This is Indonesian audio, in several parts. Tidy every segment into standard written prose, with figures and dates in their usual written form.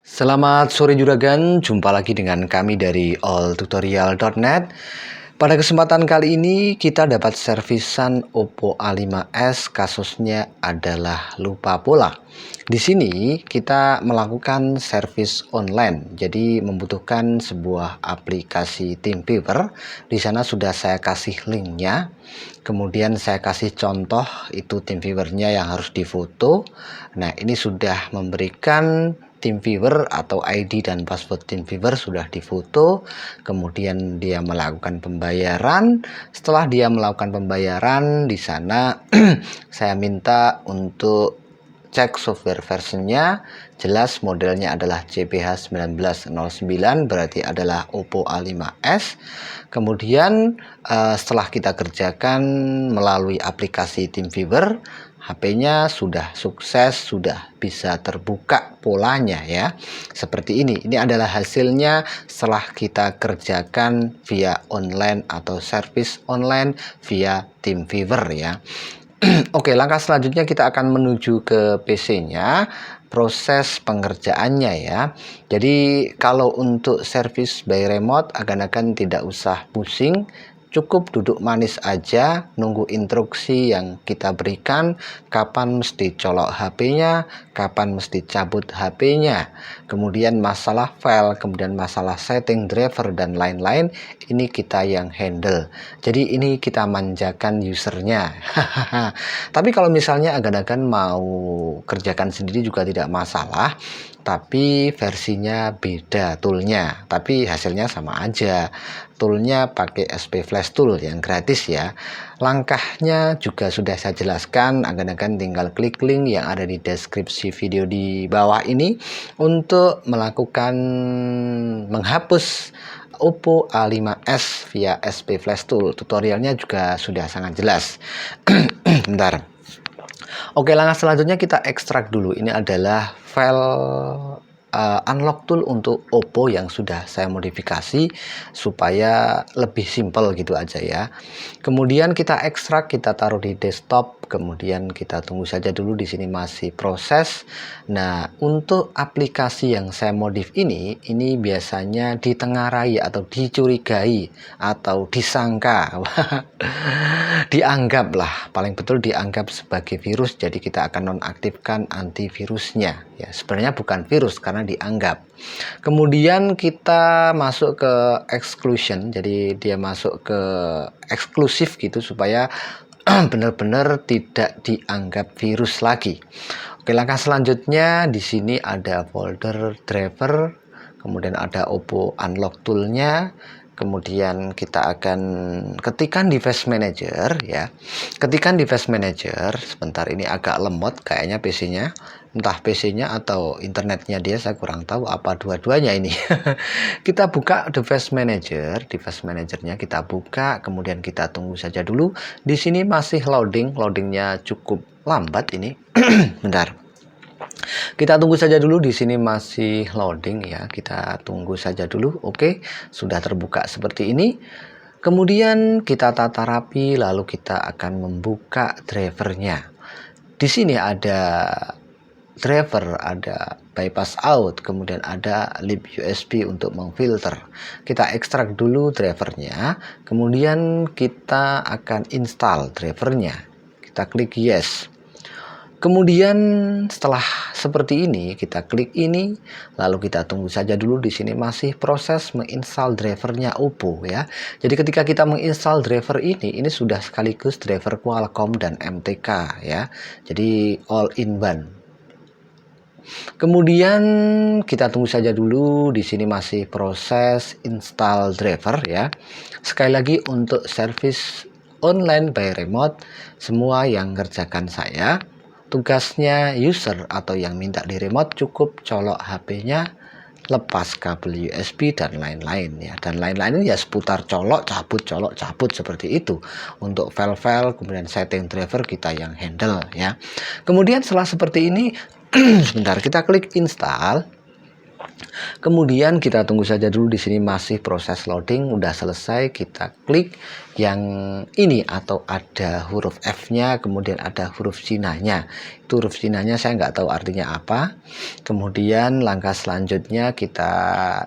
Selamat sore juragan, jumpa lagi dengan kami dari alltutorial.net. Pada kesempatan kali ini kita dapat servisan Oppo A5s, kasusnya adalah lupa pola. Di sini kita melakukan servis online, jadi membutuhkan sebuah aplikasi TeamViewer. Di sana sudah saya kasih linknya. Kemudian saya kasih contoh itu TeamViewer-nya yang harus difoto. Nah, ini sudah memberikan TeamViewer atau ID dan password TeamViewer sudah difoto. Kemudian dia melakukan pembayaran. Setelah dia melakukan pembayaran, di sana saya minta untuk cek software versionnya. Jelas modelnya adalah CPH 1909, berarti adalah Oppo A5s. Kemudian setelah kita kerjakan melalui aplikasi TeamViewer, HP-nya sudah sukses, sudah bisa terbuka polanya ya. Seperti ini. Ini adalah hasilnya setelah kita kerjakan via online atau service online via TeamViewer ya. Oke, langkah selanjutnya kita akan menuju ke PC-nya, proses pengerjaannya ya. Jadi kalau untuk service by remote akan tidak usah pusing, cukup duduk manis aja, nunggu instruksi yang kita berikan, kapan mesti colok HP-nya, kapan mesti cabut HP-nya. Kemudian masalah file, kemudian masalah setting driver dan lain-lain, ini kita yang handle. Jadi ini kita manjakan usernya. Tapi kalau misalnya agan-agan mau kerjakan sendiri juga tidak masalah, tapi versinya beda toolnya, tapi hasilnya sama aja. Toolnya pakai SP Flash Tool yang gratis ya. Langkahnya juga sudah saya jelaskan, agan-agan tinggal klik link yang ada di deskripsi video di bawah ini untuk melakukan menghapus Oppo A5s via SP Flash Tool. Tutorialnya juga sudah sangat jelas. Bentar. Oke, langkah selanjutnya kita ekstrak dulu. Ini adalah file unlock tool untuk Oppo yang sudah saya modifikasi supaya lebih simpel gitu aja ya. Kemudian kita ekstrak, kita taruh di desktop, kemudian kita tunggu saja dulu, di sini masih proses. Nah, untuk aplikasi yang saya modif ini biasanya ditengarai atau dicurigai atau disangka dianggaplah, paling betul dianggap sebagai virus, jadi kita akan nonaktifkan antivirusnya ya. Sebenarnya bukan virus karena dianggap. Kemudian kita masuk ke exclusion, jadi dia masuk ke eksklusif gitu supaya benar-benar tidak dianggap virus lagi. Oke, langkah selanjutnya di sini ada folder driver, kemudian ada Oppo unlock toolnya. Kemudian kita akan ketikkan device manager ya. Ketikkan device manager. Sebentar, ini agak lemot kayaknya PC-nya. Entah PC-nya atau internetnya dia, saya kurang tahu apa dua-duanya ini. Kita buka device manager. Device manajernya kita buka, kemudian kita tunggu saja dulu. Di sini masih loading. Loadingnya cukup lambat ini. Bentar. Kita tunggu saja dulu, di sini masih loading ya. Kita tunggu saja dulu. Oke, sudah terbuka seperti ini. Kemudian kita tata rapi, lalu kita akan membuka drivernya. Di sini ada driver, ada bypass out, kemudian ada lip USB untuk memfilter. Kita ekstrak dulu drivernya, kemudian kita akan install drivernya. Kita klik yes. Kemudian setelah seperti ini, kita klik ini, lalu kita tunggu saja dulu. Di sini masih proses menginstal drivernya Oppo ya. Jadi ketika kita menginstal driver ini sudah sekaligus driver Qualcomm dan MTK ya. Jadi all in one. Kemudian kita tunggu saja dulu. Di sini masih proses install driver ya. Sekali lagi, untuk service online by remote, semua yang ngerjakan saya. Tugasnya user atau yang minta di remote cukup colok HP-nya, lepas kabel USB dan lain-lain ya. Dan lain-lain ya seputar colok cabut seperti itu. Untuk file-file kemudian setting driver kita yang handle ya. Kemudian setelah seperti ini sebentar, kita klik install. Kemudian kita tunggu saja dulu, di sini masih proses loading. Udah selesai, kita klik yang ini atau ada huruf F-nya, kemudian ada huruf Cina-nya. Itu huruf Cina-nya saya nggak tahu artinya apa. Kemudian langkah selanjutnya kita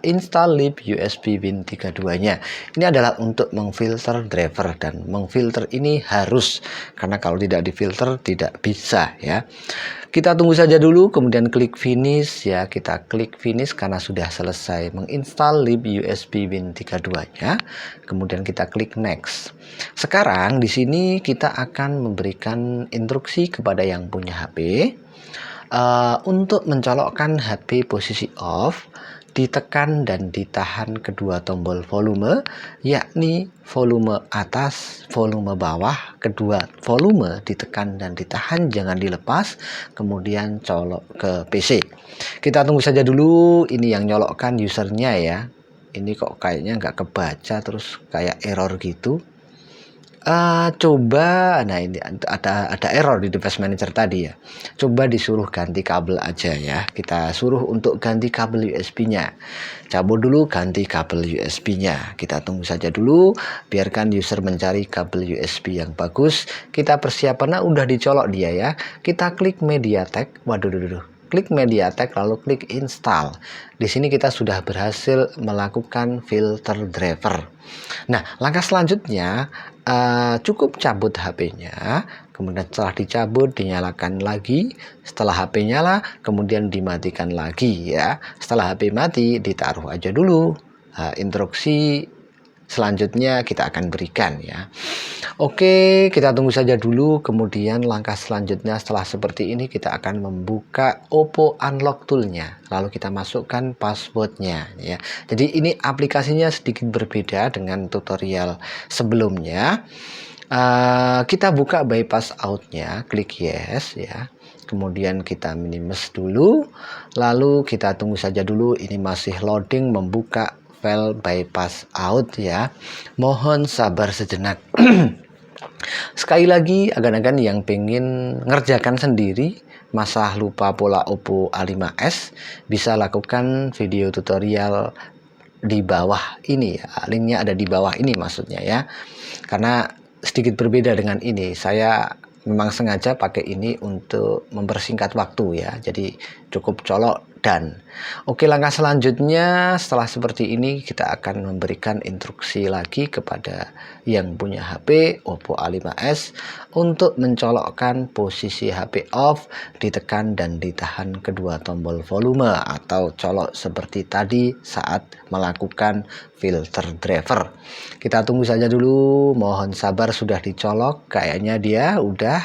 install lib USB Win 32-nya. Ini adalah untuk memfilter driver, dan memfilter ini harus, karena kalau tidak difilter tidak bisa ya. Kita tunggu saja dulu, kemudian klik finish ya. Kita klik finish karena sudah selesai menginstal lib USB Win 32-nya. Kemudian kita klik next. Sekarang di sini kita akan memberikan instruksi kepada yang punya HP untuk mencolokkan HP posisi off, ditekan dan ditahan kedua tombol volume, yakni volume atas, volume bawah, kedua volume ditekan dan ditahan, jangan dilepas, kemudian colok ke PC. Kita tunggu saja dulu, ini yang nyolokkan usernya ya. Ini kok kayaknya nggak kebaca, terus kayak error gitu. Coba, nah ini ada error di device manager tadi ya. Coba disuruh ganti kabel aja ya. Kita suruh untuk ganti kabel USB-nya. Cabut dulu, ganti kabel USB-nya. Kita tunggu saja dulu, biarkan user mencari kabel USB yang bagus. Kita persiapan, udah dicolok dia ya. Kita klik MediaTek. Waduh. Klik MediaTek lalu klik install. Di sini kita sudah berhasil melakukan filter driver. Nah, langkah selanjutnya cukup cabut HP-nya. Kemudian setelah dicabut, dinyalakan lagi. Setelah HP nyala, kemudian dimatikan lagi ya. Setelah HP mati, ditaruh aja dulu. Instruksi selanjutnya kita akan berikan ya. Oke, kita tunggu saja dulu. Kemudian langkah selanjutnya setelah seperti ini, kita akan membuka Oppo Unlock Tool-nya. Lalu kita masukkan passwordnya ya. Jadi ini aplikasinya sedikit berbeda dengan tutorial sebelumnya. Kita buka bypass out-nya, klik yes ya. Kemudian kita minimize dulu. Lalu kita tunggu saja dulu, ini masih loading membuka file bypass out ya. Mohon sabar sejenak. Sekali lagi, agan-agan yang pengen ngerjakan sendiri masalah lupa pola Oppo A5s, bisa lakukan video tutorial di bawah ini ya. Linknya ada di bawah ini maksudnya ya. Karena sedikit berbeda dengan ini, saya memang sengaja pakai ini untuk mempersingkat waktu ya. Jadi cukup colok dan oke, langkah selanjutnya setelah seperti ini kita akan memberikan instruksi lagi kepada yang punya HP Oppo A5s untuk mencolokkan posisi HP off, ditekan dan ditahan kedua tombol volume atau colok seperti tadi saat melakukan filter driver. Kita tunggu saja dulu, mohon sabar, sudah dicolok kayaknya dia udah.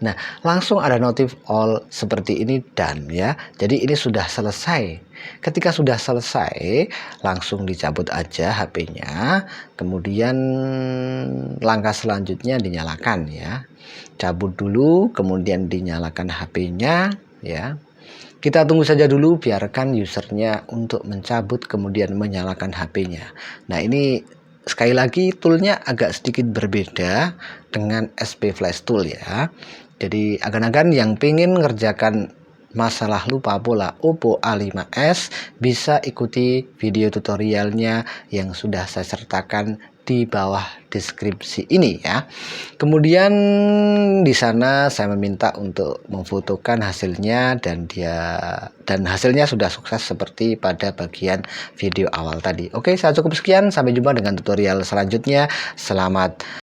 Nah, langsung ada notif all seperti ini dan ya. Jadi ini sudah selesai. Ketika sudah selesai, langsung dicabut aja HP-nya. Kemudian langkah selanjutnya dinyalakan ya. Cabut dulu, kemudian dinyalakan HP-nya ya. Kita tunggu saja dulu, biarkan usernya untuk mencabut kemudian menyalakan HP-nya. Nah, ini sekali lagi toolnya agak sedikit berbeda dengan SP Flash Tool ya. Jadi agan-agan yang pengen ngerjakan masalah lupa pola Oppo A5s bisa ikuti video tutorialnya yang sudah saya sertakan di bawah deskripsi ini ya. Kemudian di sana saya meminta untuk memfotokan hasilnya dan hasilnya sudah sukses seperti pada bagian video awal tadi. Oke, saya cukup sekian, sampai jumpa dengan tutorial selanjutnya. Selamat